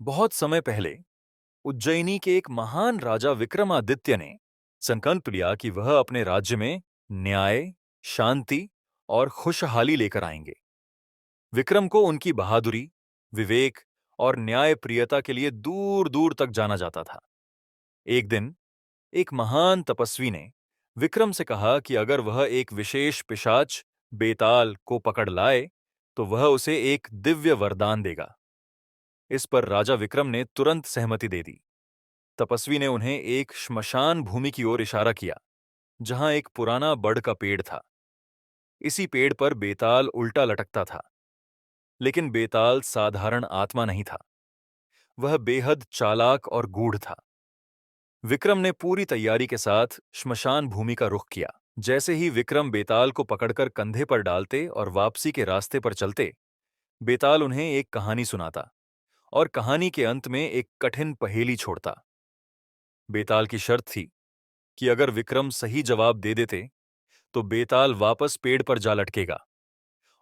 बहुत समय पहले उज्जैनी के एक महान राजा विक्रमादित्य ने संकल्प लिया कि वह अपने राज्य में न्याय, शांति और खुशहाली लेकर आएंगे। विक्रम को उनकी बहादुरी, विवेक और न्यायप्रियता के लिए दूर दूर तक जाना जाता था। एक दिन एक महान तपस्वी ने विक्रम से कहा कि अगर वह एक विशेष पिशाच बेताल को पकड़ लाए तो वह उसे एक दिव्य वरदान देगा। इस पर राजा विक्रम ने तुरंत सहमति दे दी। तपस्वी ने उन्हें एक श्मशान भूमि की ओर इशारा किया, जहां एक पुराना बड़ का पेड़ था। इसी पेड़ पर बेताल उल्टा लटकता था। लेकिन बेताल साधारण आत्मा नहीं था, वह बेहद चालाक और गूढ़ था। विक्रम ने पूरी तैयारी के साथ श्मशान भूमि का रुख किया। जैसे ही विक्रम बेताल को पकड़कर कंधे पर डालते और वापसी के रास्ते पर चलते, बेताल उन्हें एक कहानी सुनाता और कहानी के अंत में एक कठिन पहेली छोड़ता। बेताल की शर्त थी कि अगर विक्रम सही जवाब दे देते तो बेताल वापस पेड़ पर जा लटकेगा,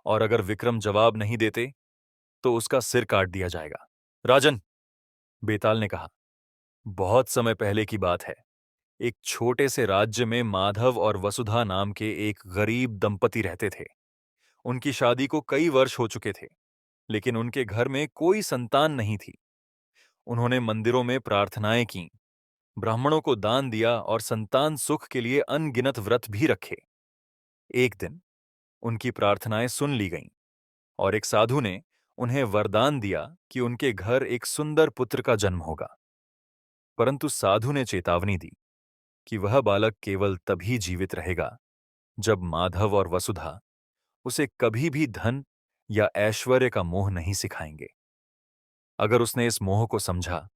और अगर विक्रम जवाब नहीं देते तो उसका सिर काट दिया जाएगा। राजन, बेताल ने कहा, बहुत समय पहले की बात है। एक छोटे से राज्य में माधव और वसुधा नाम के एक गरीब दंपति रहते थे। उनकी शादी को कई वर्ष हो चुके थे, लेकिन उनके घर में कोई संतान नहीं थी। उन्होंने मंदिरों में प्रार्थनाएं की, ब्राह्मणों को दान दिया और संतान सुख के लिए अनगिनत व्रत भी रखे। एक दिन उनकी प्रार्थनाएं सुन ली गईं और एक साधु ने उन्हें वरदान दिया कि उनके घर एक सुंदर पुत्र का जन्म होगा। परंतु साधु ने चेतावनी दी कि वह बालक केवल तभी जीवित रहेगा जब माधव और वसुधा उसे कभी भी धन या ऐश्वर्य का मोह नहीं सिखाएंगे। अगर उसने इस मोह को समझा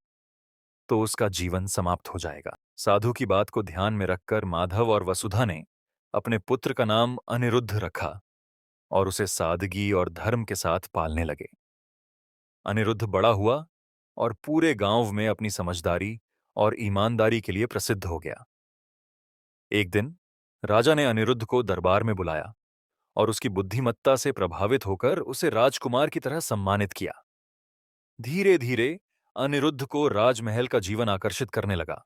तो उसका जीवन समाप्त हो जाएगा। साधु की बात को ध्यान में रखकर माधव और वसुधा ने अपने पुत्र का नाम अनिरुद्ध रखा और उसे सादगी और धर्म के साथ पालने लगे। अनिरुद्ध बड़ा हुआ और पूरे गांव में अपनी समझदारी और ईमानदारी के लिए प्रसिद्ध हो गया। एक दिन राजा ने अनिरुद्ध को दरबार में बुलाया और उसकी बुद्धिमत्ता से प्रभावित होकर उसे राजकुमार की तरह सम्मानित किया। धीरे धीरे अनिरुद्ध को राजमहल का जीवन आकर्षित करने लगा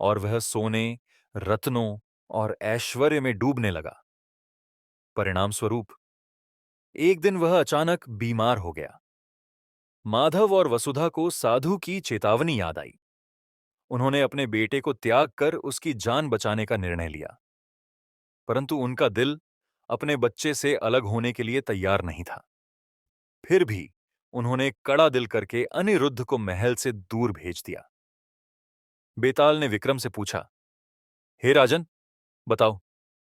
और वह सोने, रत्नों और ऐश्वर्य में डूबने लगा। परिणाम स्वरूप एक दिन वह अचानक बीमार हो गया। माधव और वसुधा को साधु की चेतावनी याद आई। उन्होंने अपने बेटे को त्याग कर उसकी जान बचाने का निर्णय लिया, परंतु उनका दिल अपने बच्चे से अलग होने के लिए तैयार नहीं था। फिर भी उन्होंने कड़ा दिल करके अनिरुद्ध को महल से दूर भेज दिया। बेताल ने विक्रम से पूछा, हे राजन, बताओ,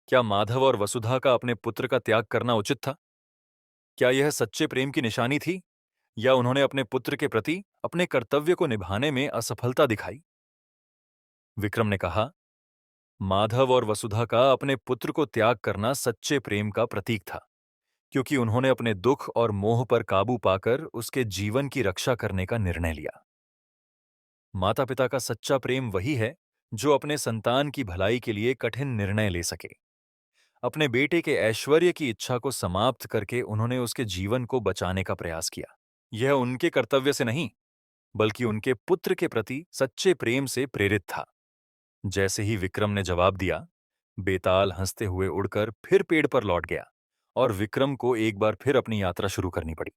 क्या माधव और वसुधा का अपने पुत्र का त्याग करना उचित था? क्या यह सच्चे प्रेम की निशानी थी, या उन्होंने अपने पुत्र के प्रति अपने कर्तव्य को निभाने में असफलता दिखाई? विक्रम ने कहा, माधव और वसुधा का अपने पुत्र को त्याग करना सच्चे प्रेम का प्रतीक था, क्योंकि उन्होंने अपने दुख और मोह पर काबू पाकर उसके जीवन की रक्षा करने का निर्णय लिया। माता पिता का सच्चा प्रेम वही है जो अपने संतान की भलाई के लिए कठिन निर्णय ले सके। अपने बेटे के ऐश्वर्य की इच्छा को समाप्त करके उन्होंने उसके जीवन को बचाने का प्रयास किया। यह उनके कर्तव्य से नहीं, बल्कि उनके पुत्र के प्रति सच्चे प्रेम से प्रेरित था। जैसे ही विक्रम ने जवाब दिया, बेताल हंसते हुए उड़कर फिर पेड़ पर लौट गया और विक्रम को एक बार फिर अपनी यात्रा शुरू करनी पड़ी।